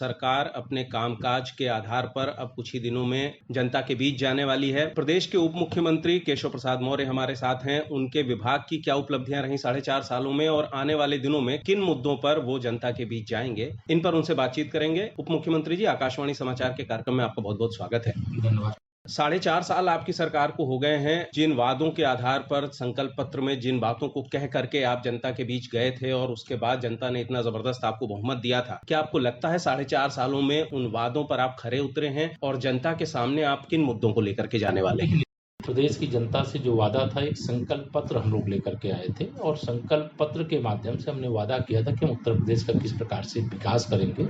सरकार अपने कामकाज के आधार पर अब कुछ ही दिनों में जनता के बीच जाने वाली है। प्रदेश के उप मुख्यमंत्री केशव प्रसाद मौर्य हमारे साथ हैं। उनके विभाग की क्या उपलब्धियां रही 4.5 सालों में और आने वाले दिनों में किन मुद्दों पर वो जनता के बीच जाएंगे, इन पर उनसे बातचीत करेंगे। उप मुख्यमंत्री जी, आकाशवाणी समाचार के कार्यक्रम में आपका बहुत बहुत स्वागत है। धन्यवाद। 4.5 साल आपकी सरकार को हो गए हैं। जिन वादों के आधार पर संकल्प पत्र में जिन बातों को कह करके आप जनता के बीच गए थे और उसके बाद जनता ने इतना जबरदस्त आपको बहुमत दिया था, क्या आपको लगता है 4.5 सालों में उन वादों पर आप खरे उतरे हैं और जनता के सामने आप किन मुद्दों को लेकर के जाने वाले हैं? प्रदेश की जनता से जो वादा था, एक संकल्प पत्र हम लोग लेकर के आए थे और संकल्प पत्र के माध्यम से हमने वादा किया था कि हम उत्तर प्रदेश का किस प्रकार से विकास करेंगे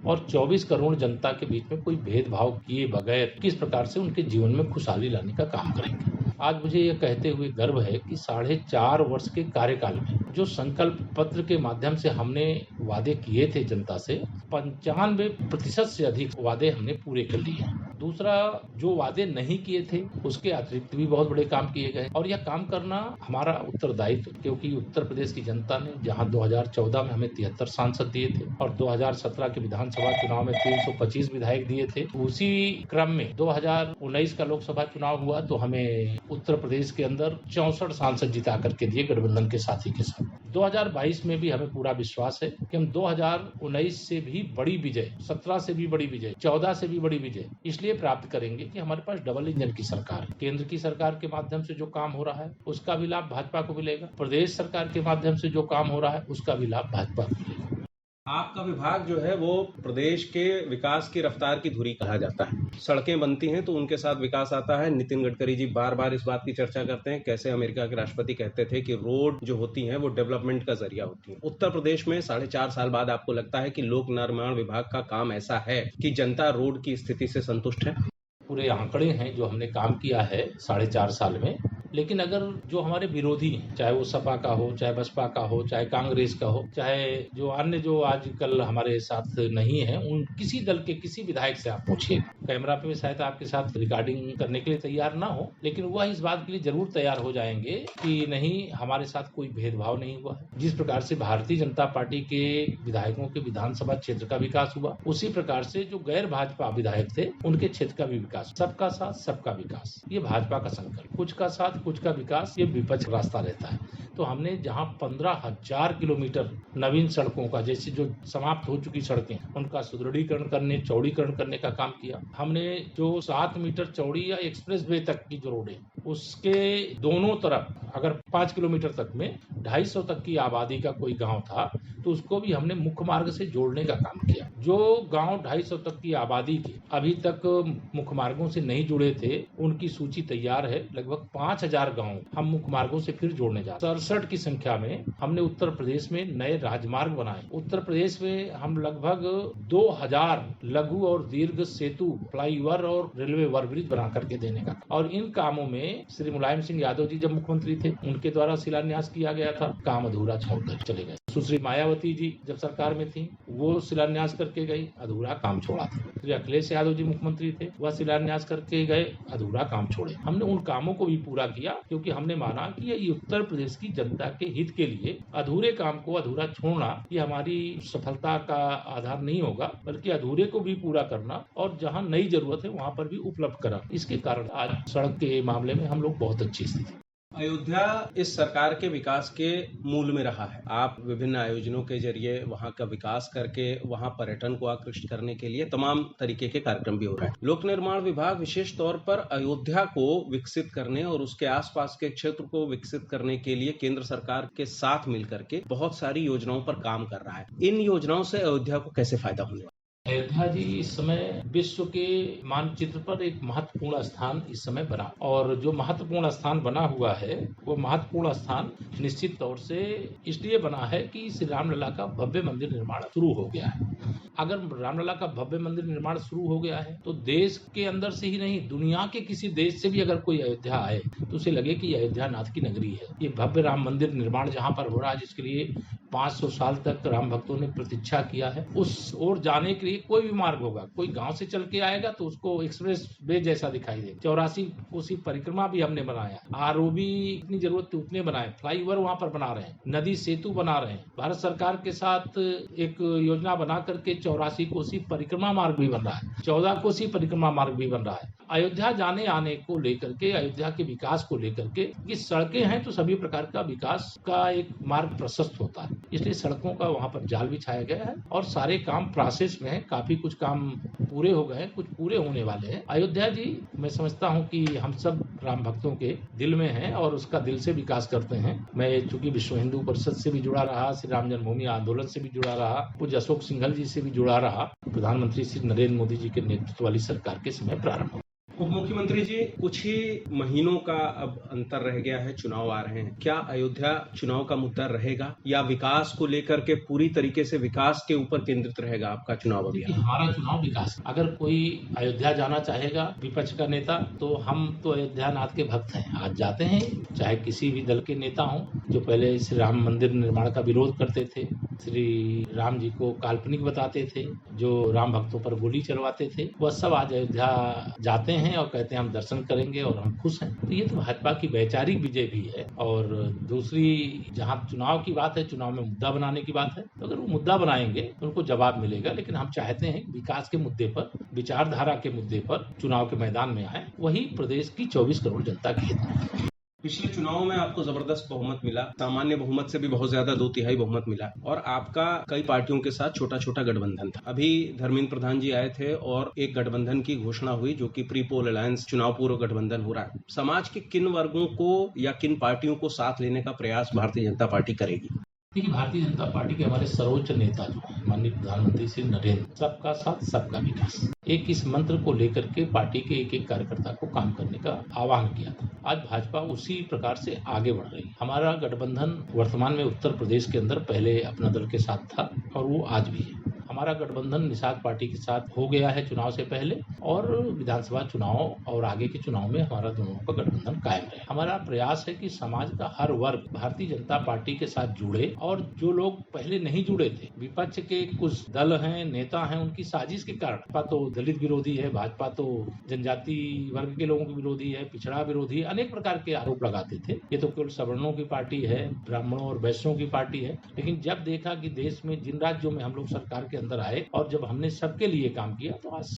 और 24 करोड़ जनता के बीच में कोई भेदभाव किए बगैर किस प्रकार से उनके जीवन में खुशहाली लाने का काम करेंगे। आज मुझे यह कहते हुए गर्व है कि 4.5 वर्ष के कार्यकाल में जो संकल्प पत्र के माध्यम से हमने वादे किए थे जनता से, 95% से अधिक वादे हमने पूरे कर लिए हैं। दूसरा, जो वादे नहीं किए थे उसके अतिरिक्त भी बहुत बड़े काम किए गए और यह काम करना हमारा उत्तरदायित्व, क्योंकि उत्तर प्रदेश की जनता ने जहां 2014 में हमें 73 सांसद दिए थे और 2017 के विधानसभा चुनाव में 325 विधायक दिए थे, उसी क्रम में 2019 का लोकसभा चुनाव हुआ तो हमें उत्तर प्रदेश के अंदर 64 सांसद जिता करके दिए गठबंधन के साथी के साथ। 2022 में भी हमें पूरा विश्वास है कि हम 2019 से भी बड़ी विजय, 17 से भी बड़ी विजय, 14 से भी बड़ी विजय इसलिए प्राप्त करेंगे कि हमारे पास डबल इंजन की सरकार है। केंद्र की सरकार के माध्यम से जो काम हो रहा है उसका भी लाभ भाजपा को मिलेगा, प्रदेश सरकार के माध्यम से जो काम हो रहा है उसका भी लाभ भाजपा को मिलेगा। आपका विभाग जो है वो प्रदेश के विकास की रफ्तार की धुरी कहा जाता है। सड़कें बनती हैं तो उनके साथ विकास आता है। नितिन गडकरी जी बार बार इस बात की चर्चा करते हैं, कैसे अमेरिका के राष्ट्रपति कहते थे कि रोड जो होती हैं वो डेवलपमेंट का जरिया होती है। उत्तर प्रदेश में 4.5 साल बाद आपको लगता है कि लोक निर्माण विभाग का काम ऐसा है कि जनता रोड की स्थिति से संतुष्ट है? पूरे आंकड़े हैं जो हमने काम किया है 4.5 साल में, लेकिन अगर जो हमारे विरोधी हैं, चाहे वो सपा का हो, चाहे बसपा का हो, चाहे कांग्रेस का हो, चाहे जो अन्य जो आजकल हमारे साथ नहीं है, उन किसी दल के किसी विधायक से आप पूछिए, कैमरा पे शायद आपके साथ रिकॉर्डिंग करने के लिए तैयार ना हो, लेकिन वह इस बात के लिए जरूर तैयार हो जाएंगे कि नहीं, हमारे साथ कोई भेदभाव नहीं हुआ है। जिस प्रकार से भारतीय जनता पार्टी के विधायकों के विधानसभा क्षेत्र का विकास हुआ, उसी प्रकार से जो गैर भाजपा विधायक थे उनके क्षेत्र का भी विकास। सबका साथ सबका विकास, ये भाजपा का संकल्प। कुछ का साथ कुछ का विकास, ये विपक्ष का रास्ता रहता है। तो हमने जहां 15,000 किलोमीटर नवीन सड़कों का, जैसे जो समाप्त हो चुकी सड़कें, उनका सुदृढ़ीकरण करने, चौड़ीकरण करने का काम किया। हमने जो 7 मीटर चौड़ी या एक्सप्रेस वे तक की जो रोड है, उसके दोनों तरफ अगर 5 किलोमीटर तक में 250 तक की आबादी का कोई गांव था तो उसको भी हमने मुख्य मार्ग से जोड़ने का काम किया। जो गांव 250 तक की आबादी के अभी तक मुख्य मार्गों से नहीं जुड़े थे, उनकी सूची तैयार है। लगभग 5,000 गांव हम मुख्य मार्गों से फिर जोड़ने जा रहे हैं। 67 की संख्या में हमने उत्तर प्रदेश में नए राजमार्ग बनाए। उत्तर प्रदेश में हम लगभग 2000 लघु और दीर्घ सेतु, फ्लाईओवर और रेलवे ओवरब्रिज बना करके देने का, और इन कामों में श्री मुलायम सिंह यादव जी जब मुख्यमंत्री थे उनके द्वारा शिलान्यास किया गया था, काम अधूरा छोड़कर चले गए। सुश्री मायावती जी जब सरकार में थी वो शिलान्यास करके गई, अधूरा काम छोड़ा था। श्री अखिलेश यादव जी मुख्यमंत्री थे, वह शिलान्यास करके गए, अधूरा काम छोड़े। हमने उन कामों को भी पूरा किया क्योंकि हमने माना कि ये उत्तर प्रदेश की जनता के हित के लिए अधूरे काम को अधूरा छोड़ना ये हमारी सफलता का आधार नहीं होगा, बल्कि अधूरे को भी पूरा करना और जहां नई जरूरत है वहां पर भी उपलब्ध कराना। इसके कारण आज सड़क के मामले में हम लोग बहुत अच्छी स्थिति। अयोध्या इस सरकार के विकास के मूल में रहा है। आप विभिन्न आयोजनों के जरिए वहां का विकास करके वहां पर्यटन को आकृष्ट करने के लिए तमाम तरीके के कार्यक्रम भी हो रहे हैं। लोक निर्माण विभाग विशेष तौर पर अयोध्या को विकसित करने और उसके आसपास के क्षेत्र को विकसित करने के लिए केंद्र सरकार के साथ मिलकर के बहुत सारी योजनाओं पर काम कर रहा है। इन योजनाओं से अयोध्या को कैसे फायदा होने वाला? अयोध्या जी इस समय विश्व के मानचित्र पर एक महत्वपूर्ण स्थान इस समय बना, और जो महत्वपूर्ण स्थान बना हुआ है वो महत्वपूर्ण स्थान निश्चित तौर से इसलिए बना है कि श्री रामलला का भव्य मंदिर निर्माण शुरू हो गया है। अगर रामलला का भव्य मंदिर निर्माण शुरू हो गया है तो देश के अंदर से ही नहीं, दुनिया के किसी देश से भी अगर कोई अयोध्या आए तो उसे लगे कि अयोध्या नाथ की नगरी है। ये भव्य राम मंदिर निर्माण जहाँ पर हो रहा है, जिसके लिए 500 साल तक राम भक्तों ने प्रतीक्षा किया है। उस ओर जाने के लिए कोई भी मार्ग होगा, कोई गांव से चल के आएगा तो उसको एक्सप्रेस वे जैसा दिखाई देगा। 84 कोसी परिक्रमा भी हमने बनाया, आरओबी इतनी जरूरत थी उतने बनाए, फ्लाईओवर वहां पर बना रहे हैं, नदी सेतु बना रहे हैं। भारत सरकार के साथ एक योजना बना करके 84 कोसी परिक्रमा मार्ग भी बन रहा है, 14 कोसी परिक्रमा मार्ग भी बन रहा है। अयोध्या जाने आने को लेकर के, अयोध्या के विकास को लेकर के, ये सड़कें हैं तो सभी प्रकार का विकास का एक मार्ग प्रशस्त होता है, इसलिए सड़कों का वहां पर जाल बिछाया गया है और सारे काम प्रोसेस में है। काफी कुछ काम पूरे हो गए, कुछ पूरे होने वाले हैं। अयोध्या जी, मैं समझता हूं कि हम सब राम भक्तों के दिल में है और उसका दिल से विकास करते हैं। मैं चूंकि विश्व हिंदू परिषद से भी जुड़ा रहा, श्री राम जन्मभूमि आंदोलन से भी जुड़ा रहा, पूज्य अशोक सिंघल जी से भी जुड़ा रहा, प्रधानमंत्री श्री नरेंद्र मोदी जी के नेतृत्व वाली सरकार के समय प्रारंभ हुआ। उप मुख्यमंत्री जी, कुछ ही महीनों का अब अंतर रह गया है, चुनाव आ रहे हैं। क्या अयोध्या चुनाव का मुद्दा रहेगा या विकास को लेकर के पूरी तरीके से विकास के ऊपर केंद्रित रहेगा आपका चुनाव अभियान? हमारा चुनाव विकास। अगर कोई अयोध्या जाना चाहेगा विपक्ष का नेता, तो हम तो अयोध्या नाथ के भक्त हैं, आज जाते हैं। चाहे किसी भी दल के नेता हों जो पहले श्री राम मंदिर निर्माण का विरोध करते थे, श्री राम जी को काल्पनिक बताते थे, जो राम भक्तों पर गोली चलवाते थे, वह सब आज अयोध्या जाते हैं और कहते हैं हम दर्शन करेंगे और हम खुश हैं। तो ये तो भाजपा की वैचारिक विजय भी है। और दूसरी, जहां चुनाव की बात है, चुनाव में मुद्दा बनाने की बात है, तो अगर वो मुद्दा बनाएंगे तो उनको जवाब मिलेगा। लेकिन हम चाहते हैं विकास के मुद्दे पर, विचारधारा के मुद्दे पर चुनाव के मैदान में आए, वही प्रदेश की 24 करोड़ जनता की हित है। पिछले चुनाव में आपको जबरदस्त बहुमत मिला, सामान्य बहुमत से भी बहुत ज्यादा 2/3 बहुमत मिला और आपका कई पार्टियों के साथ छोटा छोटा गठबंधन था। अभी धर्मेंद्र प्रधान जी आए थे और एक गठबंधन की घोषणा हुई जो कि प्री पोल अलायंस चुनाव पूर्व गठबंधन हो रहा है। समाज के किन वर्गों को या किन पार्टियों को साथ लेने का प्रयास भारतीय जनता पार्टी करेगी? देखिए, भारतीय जनता पार्टी के हमारे सर्वोच्च नेता जो है माननीय प्रधानमंत्री श्री नरेंद्र, सबका साथ सबका विकास, एक इस मंत्र को लेकर के पार्टी के एक एक कार्यकर्ता को काम करने का आह्वान किया था। आज भाजपा उसी प्रकार से आगे बढ़ रही है। हमारा गठबंधन वर्तमान में उत्तर प्रदेश के अंदर पहले अपना दल के साथ था और वो आज भी है। हमारा गठबंधन निषाद पार्टी के साथ हो गया है चुनाव से पहले, और विधानसभा चुनाव और आगे के चुनाव में हमारा दोनों का गठबंधन कायम रहे। हमारा प्रयास है कि समाज का हर वर्ग भारतीय जनता पार्टी के साथ जुड़े, और जो लोग पहले नहीं जुड़े थे, विपक्ष के कुछ दल हैं, नेता हैं, उनकी साजिश के कारण, भाजपा तो दलित विरोधी है, भाजपा तो जनजाति वर्ग के लोगों की विरोधी है, पिछड़ा विरोधी है, अनेक प्रकार के आरोप लगाते थे। ये तो केवल सवर्णों की पार्टी है, ब्राह्मणों और वैश्यों की पार्टी है। लेकिन जब देखा कि देश में जिन राज्यों में हम लोग सरकार के अंदर आए और जब हमने सबके लिए काम किया, तो आज